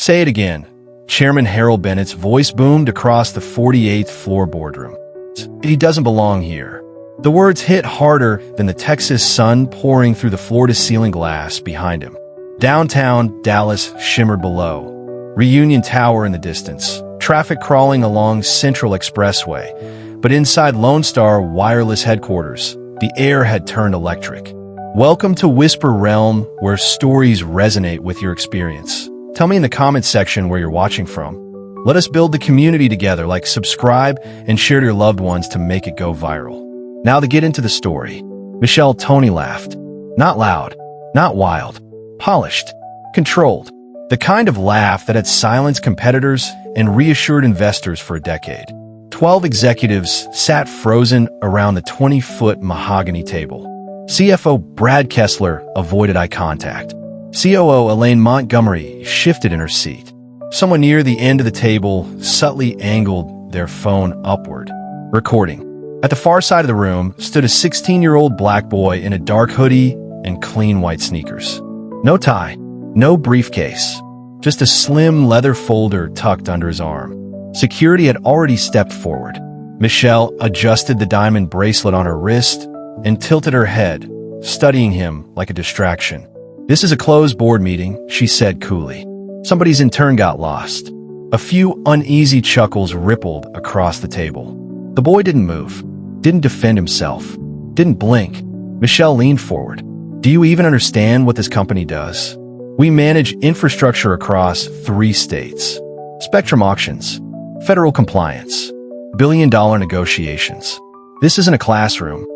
Say it again. Chairman Harold Bennett's voice boomed across the 48th floor boardroom. He doesn't belong here. The words hit harder than the Texas sun pouring through the floor-to-ceiling glass behind him. Downtown Dallas shimmered below. Reunion Tower in the distance. Traffic crawling along Central Expressway. But inside Lone Star Wireless headquarters, the air had turned electric. Welcome to Whisper Realm, where stories resonate with your experience. Tell me in the comments section where you're watching from. Let us build the community together. Like, subscribe, and share to your loved ones to make it go viral. Now to get into the story. Michelle Tony laughed. Not loud, not wild, polished, controlled. The kind of laugh that had silenced competitors and reassured investors for a decade. 12 executives sat frozen around the 20-foot mahogany table. CFO Brad Kessler avoided eye contact. COO Elaine Montgomery shifted in her seat. Someone near the end of the table subtly angled their phone upward, recording. At the far side of the room stood a 16-year-old black boy in a dark hoodie and clean white sneakers. No tie, no briefcase, just a slim leather folder tucked under his arm. Security had already stepped forward. Michelle adjusted the diamond bracelet on her wrist and tilted her head, studying him like a distraction. "This is a closed board meeting," she said coolly. Somebody's intern got lost. A few uneasy chuckles rippled across the table. The boy didn't move, didn't defend himself, didn't blink. Michelle leaned forward. "Do you even understand what this company does? We manage infrastructure across 3 states. Spectrum auctions, federal compliance, billion-dollar negotiations. This isn't a classroom."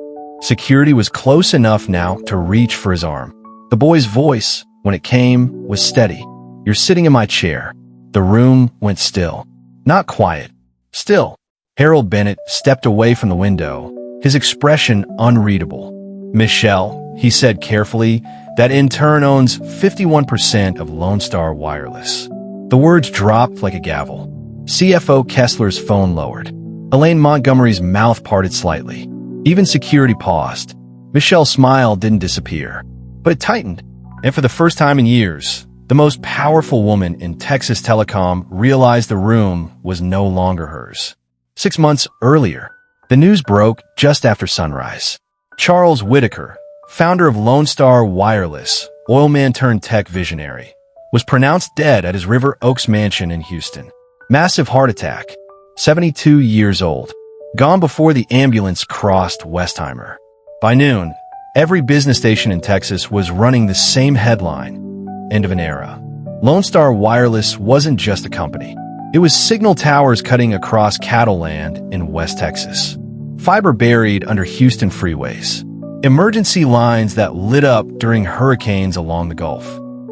Security was close enough now to reach for his arm. The boy's voice, when it came, was steady. "You're sitting in my chair." The room went still. Not quiet. Still. Harold Bennett stepped away from the window, his expression unreadable. "Michelle," he said carefully, "that intern owns 51% of Lone Star Wireless." The words dropped like a gavel. CFO Kessler's phone lowered. Elaine Montgomery's mouth parted slightly. Even security paused. Michelle's smile didn't disappear, but it tightened. And for the first time in years, the most powerful woman in Texas telecom realized the room was no longer hers. 6 months earlier, the news broke just after sunrise. Charles Whitaker, founder of Lone Star Wireless, oil man turned tech visionary, was pronounced dead at his River Oaks mansion in Houston. Massive heart attack. 72 years old. Gone before the ambulance crossed Westheimer. By noon, every business station in Texas was running the same headline: end of an era. Lone Star Wireless wasn't just a company. It was signal towers cutting across cattle land in West Texas. Fiber buried under Houston freeways. Emergency lines that lit up during hurricanes along the Gulf.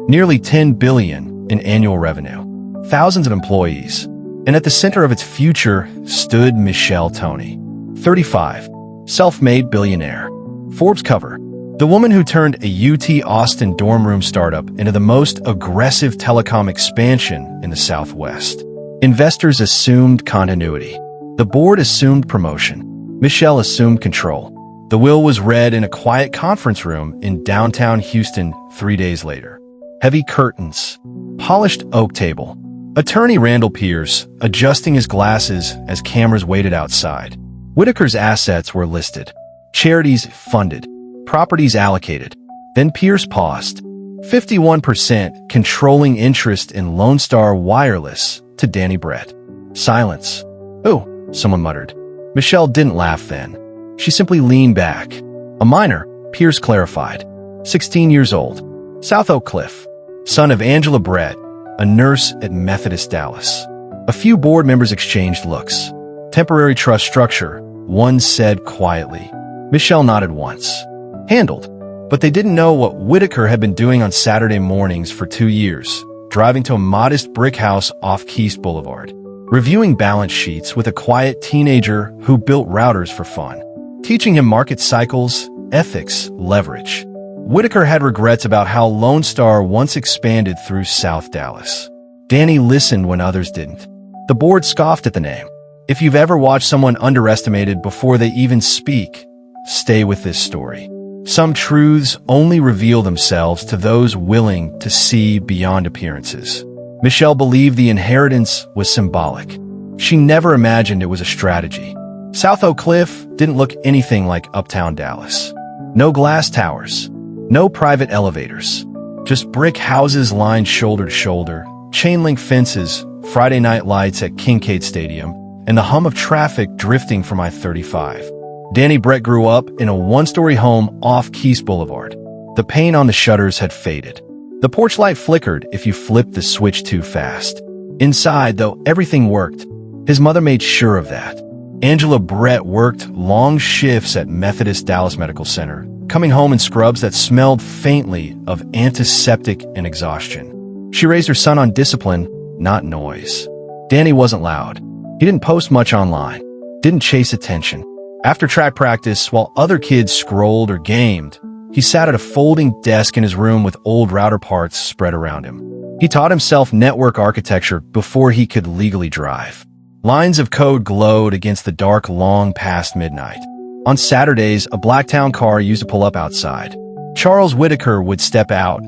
Nearly $10 billion in annual revenue. Thousands of employees. And at the center of its future stood Michelle Tony, 35, self-made billionaire. Forbes cover. The woman who turned a UT Austin dorm room startup into the most aggressive telecom expansion in the Southwest. Investors assumed continuity. The board assumed promotion. Michelle assumed control. The will was read in a quiet conference room in downtown Houston 3 days later. Heavy curtains. Polished oak table. Attorney Randall Pierce adjusting his glasses as cameras waited outside. Whitaker's assets were listed. Charities funded. Properties allocated. Then Pierce paused. 51% controlling interest in Lone Star Wireless to Danny Brett. Silence. "Oh," someone muttered. Michelle didn't laugh then. She simply leaned back. "A minor," Pierce clarified. 16 years old. South Oak Cliff. Son of Angela Brett, a nurse at Methodist Dallas. A few board members exchanged looks. "Temporary trust structure," one said quietly. Michelle nodded once. Handled. But they didn't know what Whitaker had been doing on Saturday mornings for 2 years, driving to a modest brick house off Keast Boulevard. Reviewing balance sheets with a quiet teenager who built routers for fun. Teaching him market cycles, ethics, leverage. Whitaker had regrets about how Lone Star once expanded through South Dallas. Danny listened when others didn't. The board scoffed at the name. If you've ever watched someone underestimated before they even speak, stay with this story. Some truths only reveal themselves to those willing to see beyond appearances. Michelle believed the inheritance was symbolic. She never imagined it was a strategy. South Oak Cliff didn't look anything like uptown Dallas. No glass towers, no private elevators, just brick houses lined shoulder to shoulder, chain-link fences, Friday night lights at Kincaid Stadium, and the hum of traffic drifting from I-35. Danny Brett grew up in a one-story home off Keys Boulevard. The paint on the shutters had faded. The porch light flickered if you flipped the switch too fast. Inside, though, everything worked. His mother made sure of that. Angela Brett worked long shifts at Methodist Dallas Medical Center, coming home in scrubs that smelled faintly of antiseptic and exhaustion. She raised her son on discipline, not noise. Danny wasn't loud. He didn't post much online, didn't chase attention. After track practice, while other kids scrolled or gamed, he sat at a folding desk in his room with old router parts spread around him. He taught himself network architecture before he could legally drive. Lines of code glowed against the dark long past midnight. On Saturdays, a Blacktown car used to pull up outside. Charles Whitaker would step out,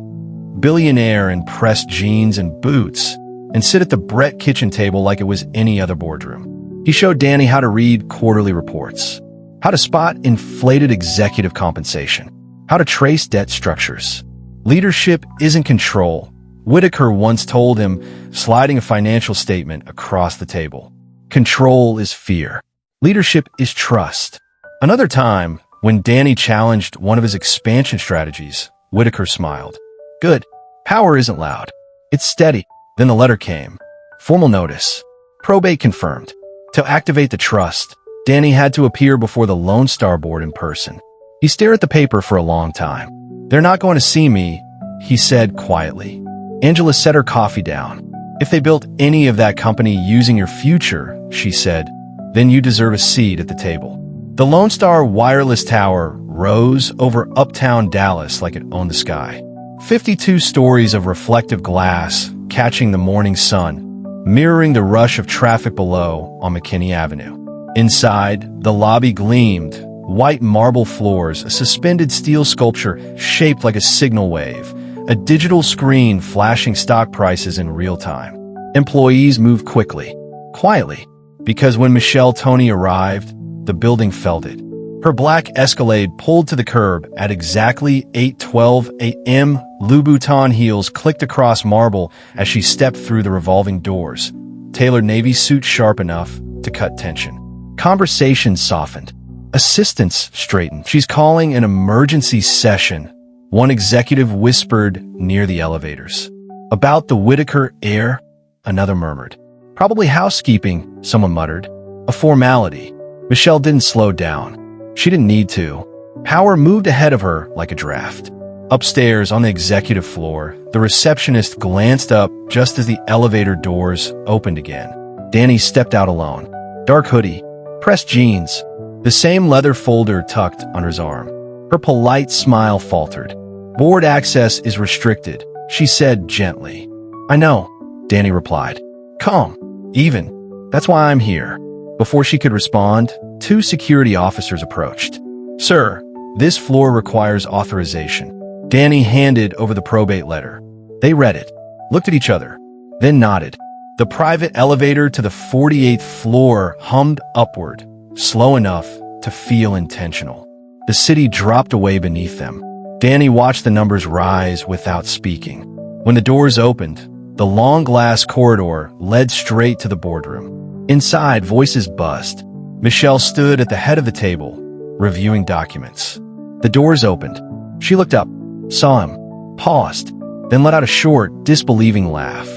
billionaire in pressed jeans and boots, and sit at the Brett kitchen table like it was any other boardroom. He showed Danny how to read quarterly reports, how to spot inflated executive compensation, how to trace debt structures. Leadership isn't control, Whitaker once told him, sliding a financial statement across the table. Control is fear. Leadership is trust. Another time, when Danny challenged one of his expansion strategies, Whitaker smiled. Good. Power isn't loud. It's steady. Then the letter came. Formal notice. Probate confirmed. To activate the trust, Danny had to appear before the Lone Star Board in person. He stared at the paper for a long time. They're not going to see me, he said quietly. Angela set her coffee down. If they built any of that company using your future, she said, then you deserve a seat at the table. The Lone Star Wireless Tower rose over uptown Dallas like it owned the sky. 52 stories of reflective glass catching the morning sun, mirroring the rush of traffic below on McKinney Avenue. Inside, the lobby gleamed, white marble floors, a suspended steel sculpture shaped like a signal wave, a digital screen flashing stock prices in real time. Employees moved quickly, quietly, because when Michelle Toney arrived, the building felt it. Her black Escalade pulled to the curb at exactly 8:12 a.m. Louboutin heels clicked across marble as she stepped through the revolving doors, tailored navy suit sharp enough to cut tension. Conversation softened. Assistants straightened. She's calling an emergency session, one executive whispered near the elevators. About the Whitaker heir, another murmured. Probably housekeeping, someone muttered. A formality. Michelle didn't slow down. She didn't need to. Power moved ahead of her like a draft. Upstairs on the executive floor, the receptionist glanced up just as the elevator doors opened again. Danny stepped out alone. Dark hoodie, pressed jeans, the same leather folder tucked under his arm. Her polite smile faltered. Board access is restricted, she said gently. I know, Danny replied. Calm, even. That's why I'm here. Before she could respond, two security officers approached. Sir, this floor requires authorization. Danny handed over the probate letter. They read it, looked at each other, then nodded. The private elevator to the 48th floor hummed upward, slow enough to feel intentional. The city dropped away beneath them. Danny watched the numbers rise without speaking. When the doors opened, the long glass corridor led straight to the boardroom. Inside, voices buzzed. Michelle stood at the head of the table, reviewing documents. The doors opened. She looked up, saw him, paused, then let out a short, disbelieving laugh.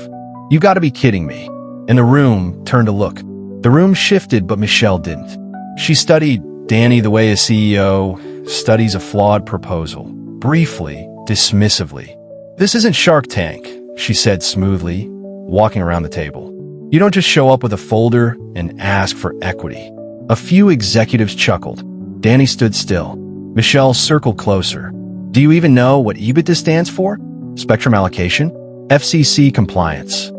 You gotta be kidding me. And the room turned to look. The room shifted, but Michelle didn't. She studied Danny the way a CEO studies a flawed proposal, briefly, dismissively. This isn't Shark Tank, she said smoothly, walking around the table. You don't just show up with a folder and ask for equity. A few executives chuckled. Danny stood still. Michelle circled closer. Do you even know what EBITDA stands for? Spectrum allocation? FCC compliance.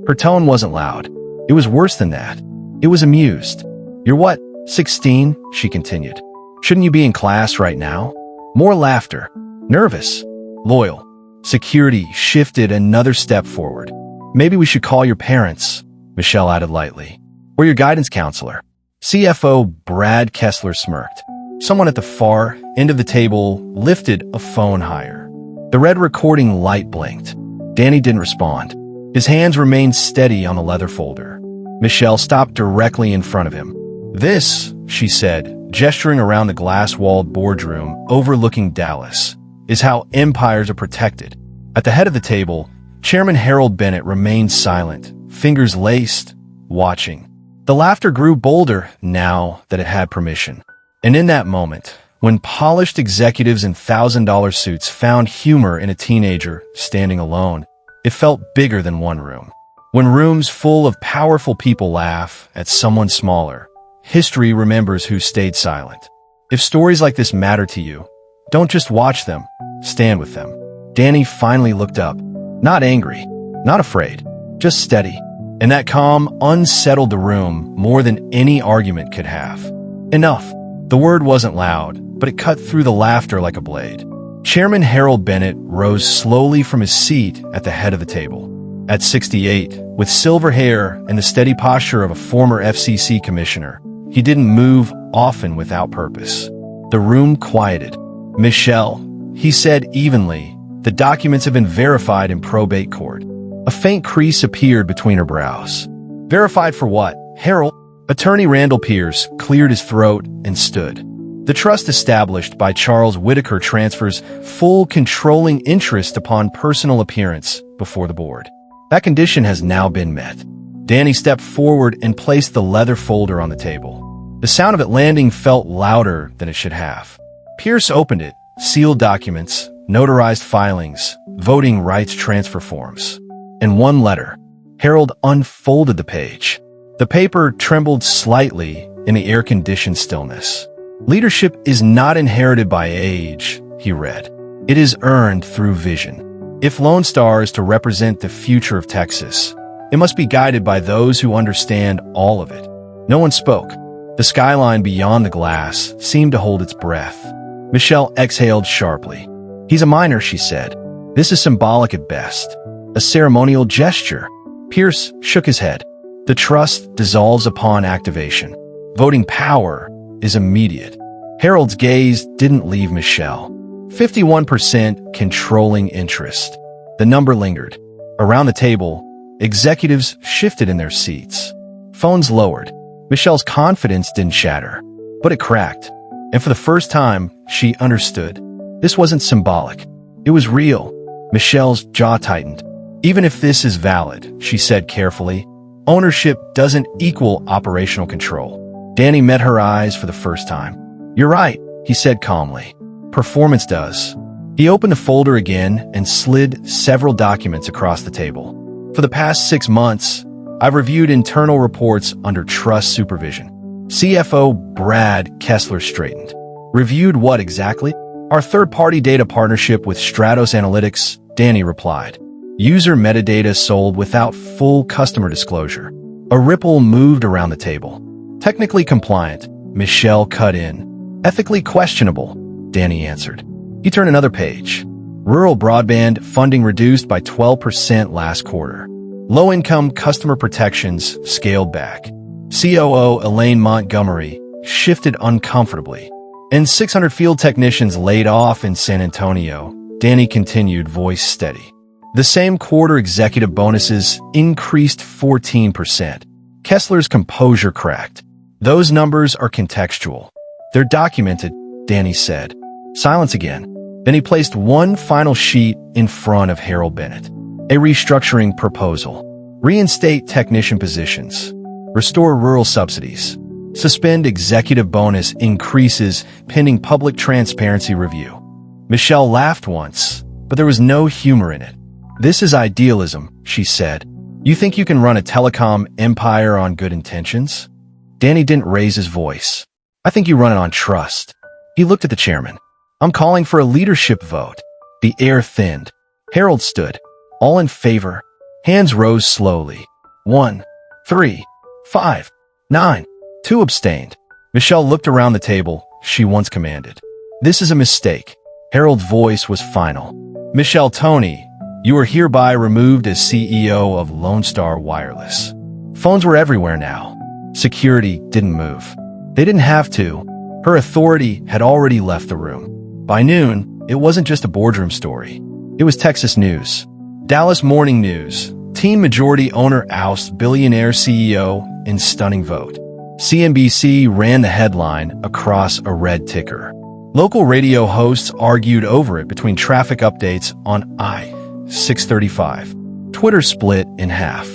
Her tone wasn't loud. It was worse than that. It was amused. You're what, 16? She continued. Shouldn't you be in class right now? More laughter. Nervous. Loyal. Security shifted another step forward. Maybe we should call your parents, Michelle added lightly. Or your guidance counselor. CFO Brad Kessler smirked. Someone at the far end of the table lifted a phone higher. The red recording light blinked. Danny didn't respond. His hands remained steady on the leather folder. Michelle stopped directly in front of him. This, she said, gesturing around the glass-walled boardroom overlooking Dallas, is how empires are protected. At the head of the table, Chairman Harold Bennett remained silent, fingers laced, watching. The laughter grew bolder now that it had permission. And in that moment, when polished executives in $1,000 suits found humor in a teenager standing alone, it felt bigger than one room. When rooms full of powerful people laugh at someone smaller, history remembers who stayed silent. If stories like this matter to you, don't just watch them, stand with them. Danny finally looked up. Not angry, not afraid, just steady. And that calm unsettled the room more than any argument could have. Enough. The word wasn't loud, but it cut through the laughter like a blade. Chairman Harold Bennett rose slowly from his seat at the head of the table. At 68, with silver hair and the steady posture of a former FCC commissioner, he didn't move often without purpose. The room quieted. Michelle, he said evenly, the documents have been verified in probate court. A faint crease appeared between her brows. Verified for what, Harold? Attorney Randall Pierce cleared his throat and stood. The trust established by Charles Whitaker transfers full controlling interest upon personal appearance before the board. That condition has now been met. Danny stepped forward and placed the leather folder on the table. The sound of it landing felt louder than it should have. Pierce opened it, sealed documents, notarized filings, voting rights transfer forms. And one letter. Harold unfolded the page. The paper trembled slightly in the air-conditioned stillness. Leadership is not inherited by age, he read. It is earned through vision. If Lone Star is to represent the future of Texas, it must be guided by those who understand all of it. No one spoke. The skyline beyond the glass seemed to hold its breath. Michelle exhaled sharply. He's a minor, she said. This is symbolic at best. A ceremonial gesture. Pierce shook his head. The trust dissolves upon activation. Voting power is immediate. Harold's gaze didn't leave Michelle. 51% controlling interest. The number lingered. Around the table, executives shifted in their seats. Phones lowered. Michelle's confidence didn't shatter, but it cracked. And for the first time, she understood. This wasn't symbolic. It was real. Michelle's jaw tightened. Even if this is valid, she said carefully, ownership doesn't equal operational control. Danny met her eyes for the first time. You're right, he said calmly. Performance does. He opened the folder again and slid several documents across the table. For the past 6 months, I've reviewed internal reports under trust supervision. CFO Brad Kessler straightened. Reviewed what exactly? Our third-party data partnership with Stratos Analytics, Danny replied. User metadata sold without full customer disclosure. A ripple moved around the table. Technically compliant, Michelle cut in. Ethically questionable, Danny answered. He turned another page. Rural broadband funding reduced by 12% last quarter. Low-income customer protections scaled back. COO Elaine Montgomery shifted uncomfortably. And 600 field technicians laid off in San Antonio, Danny continued, voice steady. The same quarter executive bonuses increased 14%. Kessler's composure cracked. Those numbers are contextual. They're documented, Danny said. Silence again. Then he placed one final sheet in front of Harold Bennett. A restructuring proposal. Reinstate technician positions. Restore rural subsidies. Suspend executive bonus increases pending public transparency review. Michelle laughed once, but there was no humor in it. This is idealism, she said. You think you can run a telecom empire on good intentions? Danny didn't raise his voice. I think you run it on trust. He looked at the chairman. I'm calling for a leadership vote. The air thinned. Harold stood. All in favor. Hands rose slowly. 1, 3, 5, 9. 2 abstained. Michelle looked around the table. She once commanded. This is a mistake. Harold's voice was final. Michelle Tony, You are hereby removed as CEO of Lone Star Wireless. Phones were everywhere now. Security didn't move. They didn't have to. Her authority had already left the room. By noon, it wasn't just a boardroom story. It was Texas news. Dallas Morning News. Teen majority owner ousts billionaire CEO in stunning vote. CNBC ran the headline across a red ticker. Local radio hosts argued over it between traffic updates on I-635. Twitter split in half.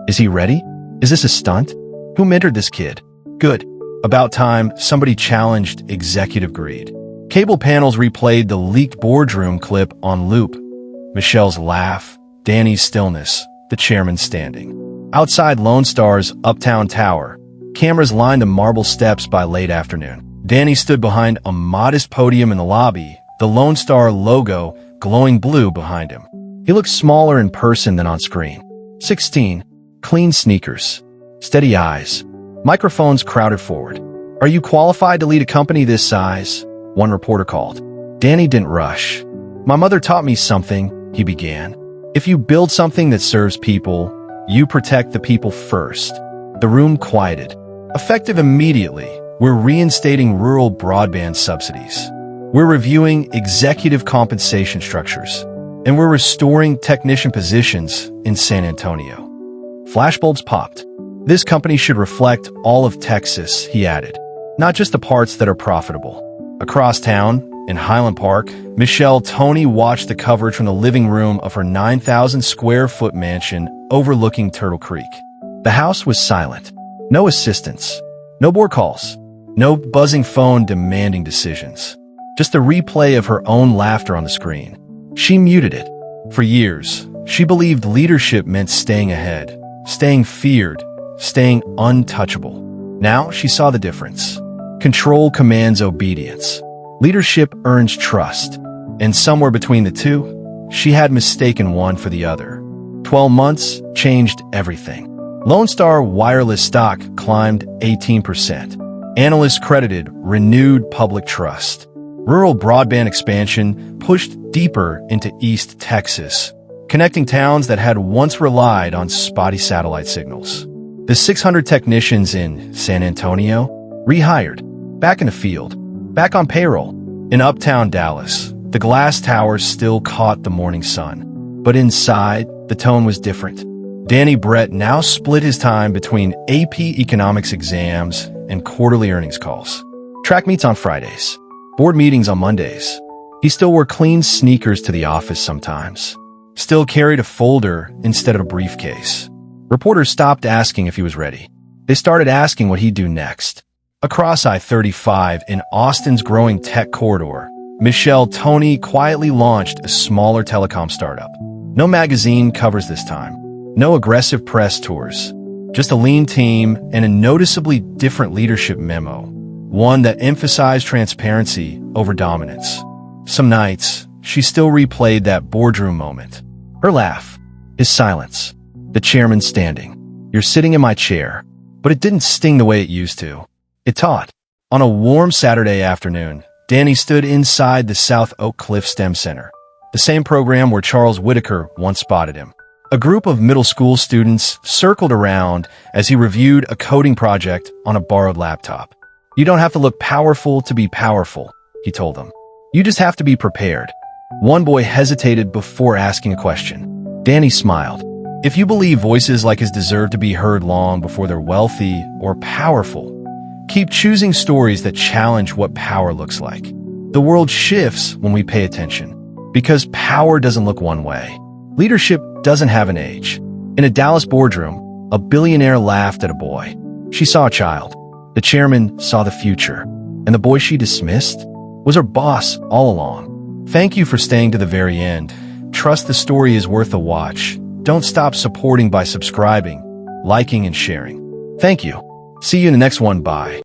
Is he ready? Is this a stunt? Who mentored this kid? Good. About time, somebody challenged executive greed. Cable panels replayed the leaked boardroom clip on loop. Michelle's laugh, Danny's stillness, the chairman standing. Outside Lone Star's Uptown Tower, cameras lined the marble steps by late afternoon. Danny stood behind a modest podium in the lobby, the Lone Star logo glowing blue behind him. He looked smaller in person than on screen. 16. Clean sneakers. Steady eyes. Microphones crowded forward. Are you qualified to lead a company this size? One reporter called. Danny didn't rush. My mother taught me something, he began. If you build something that serves people, you protect the people first. The room quieted. Effective immediately, we're reinstating rural broadband subsidies. We're reviewing executive compensation structures. And we're restoring technician positions in San Antonio. Flashbulbs popped. This company should reflect all of Texas, he added. Not just the parts that are profitable. Across town, in Highland Park, Michelle Toney watched the coverage from the living room of her 9,000-square-foot mansion overlooking Turtle Creek. The house was silent. No assistants. No board calls. No buzzing phone demanding decisions. Just a replay of her own laughter on the screen. She muted it. For years, she believed leadership meant staying ahead, staying feared, staying untouchable. Now she saw the difference. Control commands obedience. Leadership earns trust. And somewhere between the two, she had mistaken one for the other. 12 months changed everything. Lone Star Wireless stock climbed 18%. Analysts credited renewed public trust. Rural broadband expansion pushed deeper into East Texas, connecting towns that had once relied on spotty satellite signals. The 600 technicians in San Antonio rehired, back in the field, back on payroll. In uptown Dallas, the glass towers still caught the morning sun. But inside, the tone was different. Danny Brett now split his time between AP economics exams and quarterly earnings calls. Track meets on Fridays. Board meetings on Mondays. He still wore clean sneakers to the office sometimes. Still carried a folder instead of a briefcase. Reporters stopped asking if he was ready. They started asking what he'd do next. Across I-35 in Austin's growing tech corridor, Michelle Toney quietly launched a smaller telecom startup. No magazine covers this time. No aggressive press tours. Just a lean team and a noticeably different leadership memo. One that emphasized transparency over dominance. Some nights, she still replayed that boardroom moment. Her laugh. His silence. The chairman standing. You're sitting in my chair. But it didn't sting the way it used to. It taught. On a warm Saturday afternoon, Danny stood inside the South Oak Cliff STEM Center, the same program where Charles Whitaker once spotted him. A group of middle school students circled around as he reviewed a coding project on a borrowed laptop. You don't have to look powerful to be powerful, he told them. You just have to be prepared. One boy hesitated before asking a question. Danny smiled. If you believe voices like his deserve to be heard long before they're wealthy or powerful, keep choosing stories that challenge what power looks like. The world shifts when we pay attention, because power doesn't look one way. Leadership doesn't have an age. In a Dallas boardroom, a billionaire laughed at a boy. She saw a child. The chairman saw the future. And the boy she dismissed was her boss all along. Thank you for staying to the very end. Trust the story is worth a watch. Don't stop supporting by subscribing, liking, and sharing. Thank you. See you in the next one. Bye.